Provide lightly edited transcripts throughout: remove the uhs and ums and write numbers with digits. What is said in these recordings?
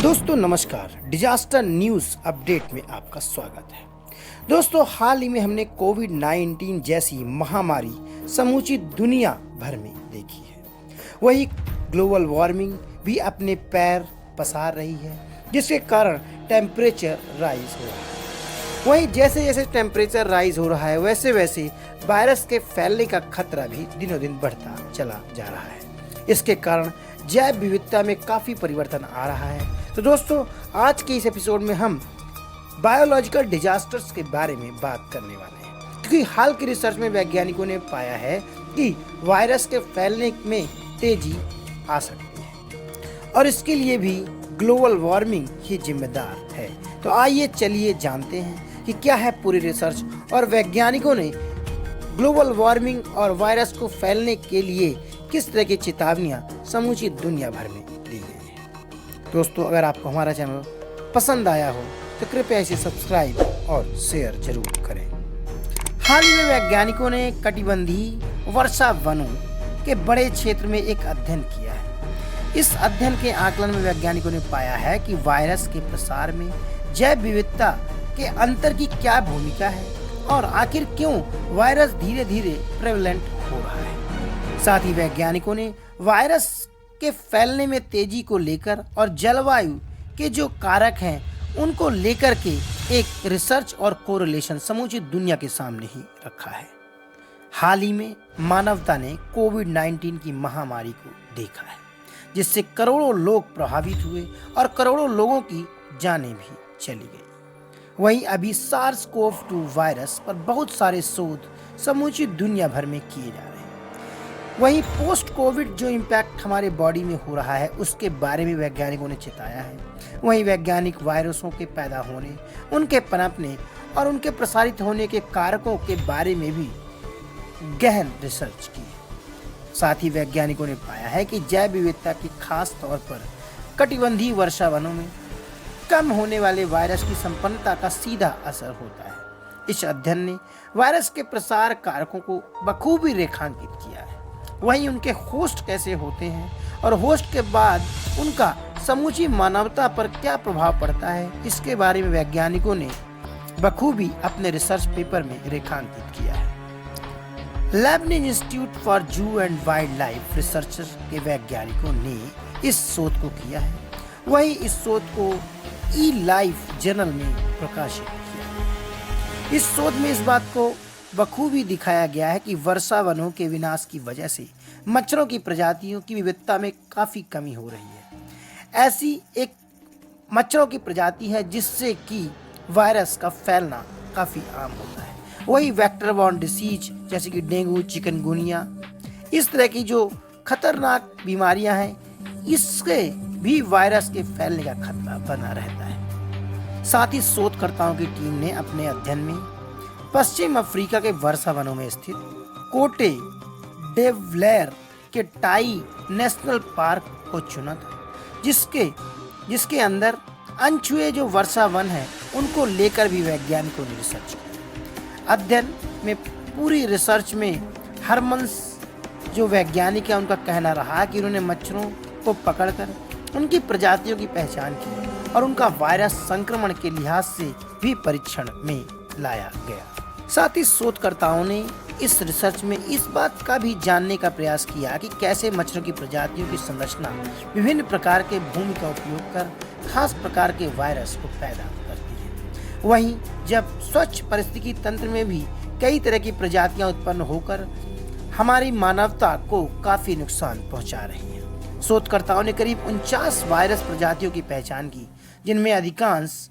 दोस्तों नमस्कार। Disaster news update में आपका स्वागत है। दोस्तों हाल ही में हमने कोविड-19 जैसी महामारी समूची दुनिया भर में देखी है। वही ग्लोबल वार्मिंग भी अपने पैर पसार रही है, जिसके कारण टेम्परेचर राइज हो रहा है। वहीं जैसे जैसे टेम्परेचर राइज हो रहा है वैसे वैसे वायरस के फैलने का खतरा भी दिनों दिन बढ़ता चला जा रहा है। इसके कारण जैव विविधता में काफ़ी परिवर्तन आ रहा है। तो दोस्तों आज के इस एपिसोड में हम बायोलॉजिकल डिजास्टर्स के बारे में बात करने वाले हैं, क्योंकि हाल की रिसर्च में वैज्ञानिकों ने पाया है कि वायरस के फैलने में तेजी आ सकती है और इसके लिए भी ग्लोबल वार्मिंग ही जिम्मेदार है। तो आइए चलिए जानते हैं कि क्या है पूरी रिसर्च और वैज्ञानिकों ने ग्लोबल वार्मिंग और वायरस को फैलने के लिए किस तरह की चेतावनियां समूची दुनिया भर में दी गई है। दोस्तों अगर आपको हमारा चैनल पसंद आया हो तो कृपया इसे सब्सक्राइब और शेयर जरूर करें। हाल ही में वैज्ञानिकों ने कटिबंधीय वर्षा वनों के बड़े क्षेत्र में एक अध्ययन किया है। इस अध्ययन के आकलन में वैज्ञानिकों ने पाया है कि वायरस के प्रसार में जैव विविधता के अंतर की क्या भूमिका है और आखिर क्यों वायरस धीरे धीरे प्रेवलेंट हो रहा है। साथ ही वैज्ञानिकों ने वायरस के फैलने में तेजी को लेकर और जलवायु के जो कारक हैं उनको लेकर के एक रिसर्च और कोरिलेशन समूची दुनिया के सामने ही रखा है। हाल ही में मानवता ने कोविड-19 की महामारी को देखा है, जिससे करोड़ों लोग प्रभावित हुए और करोड़ों लोगों की जानें भी चली गई। वहीं अभी सार्स-कोव-2 वायरस पर बहुत सारे शोध समूची दुनिया भर में किए जा रहे हैं। वहीं पोस्ट कोविड जो इम्पैक्ट हमारे बॉडी में हो रहा है उसके बारे में वैज्ञानिकों ने चेताया है। वहीं वैज्ञानिक वायरसों के पैदा होने, उनके पनपने और उनके प्रसारित होने के कारकों के बारे में भी गहन रिसर्च की है। साथ ही वैज्ञानिकों ने पाया है कि जैव विविधता की खास तौर पर कटिबंधीय वर्षा वनों में कम होने वाले वायरस की संपन्नता का सीधा असर होता है। इस अध्ययन ने वायरस के प्रसार कारकों को बखूबी रेखांकित किया है। वहीं उनके होस्ट कैसे होते हैं और होस्ट के बाद उनका समूची मानवता पर क्या प्रभाव पड़ता है, इसके बारे में वैज्ञानिकों ने बखूबी अपने रिसर्च पेपर में रेखांकित किया है। लेबनिज इंस्टीट्यूट फॉर जू एंड वाइल्ड लाइफ रिसर्चर के वैज्ञानिकों ने इस शोध को किया है। वहीं इस शोध को ई लाइफ जर्नल में प्रकाशित किया है। इस शोध में इस बात को बखूबी दिखाया गया है कि वर्षा वनों के विनाश की वजह से मच्छरों की प्रजातियों की विविधता में काफ़ी कमी हो रही है। ऐसी एक मच्छरों की प्रजाति है जिससे कि वायरस का फैलना काफ़ी आम होता है। वही वेक्टर बॉर्न डिसीज जैसे कि डेंगू, चिकनगुनिया, इस तरह की जो खतरनाक बीमारियां हैं, इससे भी वायरस के फैलने का खतरा बना रहता है। साथ ही शोधकर्ताओं की टीम ने अपने अध्ययन में पश्चिम अफ्रीका के वर्षा वनों में स्थित कोटे डेवलेर के टाई नेशनल पार्क को चुना था, जिसके अंदर अनछुए जो वर्षा वन है उनको लेकर भी वैज्ञानिकों ने रिसर्च किया। अध्ययन में पूरी रिसर्च में हरमन्स जो वैज्ञानिक है उनका कहना रहा कि उन्होंने मच्छरों को पकड़कर उनकी प्रजातियों की पहचान की और उनका वायरस संक्रमण के लिहाज से भी परीक्षण में लाया गया। साथ ही शोधकर्ताओं ने इस रिसर्च में इस बात का भी जानने का प्रयास किया कि कैसे मच्छरों की प्रजातियों की संरचना विभिन्न प्रकार के भूमि का उपयोग कर खास प्रकार के वायरस को पैदा करती है। वहीं जब स्वच्छ परिस्थिति तंत्र में भी कई तरह की प्रजातियां उत्पन्न होकर हमारी मानवता को काफ़ी नुकसान पहुंचा रही हैं। शोधकर्ताओं ने करीब 49 वायरस प्रजातियों की पहचान की, जिनमें अधिकांश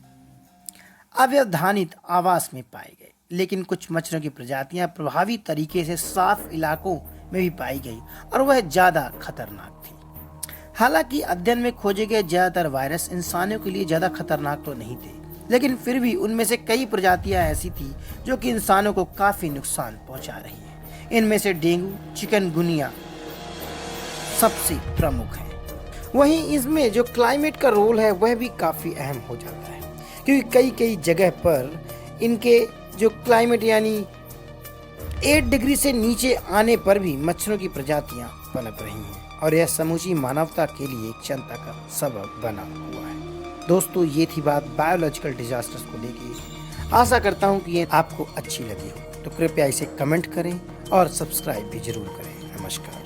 अव्यवधानित आवास में पाए गए, लेकिन कुछ मच्छरों की प्रजातियां प्रभावी तरीके से साफ इलाकों में भी पाई गई और वह ज़्यादा खतरनाक थी। हालांकि अध्ययन में खोजे गए ज़्यादातर वायरस इंसानों के लिए ज़्यादा खतरनाक तो नहीं थे, लेकिन फिर भी उनमें से कई प्रजातियां ऐसी थी जो कि इंसानों को काफ़ी नुकसान पहुंचा रही हैं। इनमें से डेंगू, चिकनगुनिया सबसे प्रमुख है। वहीं इसमें जो क्लाइमेट का रोल है वह भी काफ़ी अहम हो जाता है, क्योंकि कई जगह पर इनके जो क्लाइमेट यानी 8 डिग्री से नीचे आने पर भी मच्छरों की प्रजातियां पनप रही हैं और यह समूची मानवता के लिए एक चिंता का सबब बना हुआ है। दोस्तों ये थी बात बायोलॉजिकल डिजास्टर्स को लेके। आशा करता हूँ कि ये आपको अच्छी लगी हो, तो कृपया इसे कमेंट करें और सब्सक्राइब भी जरूर करें। नमस्कार।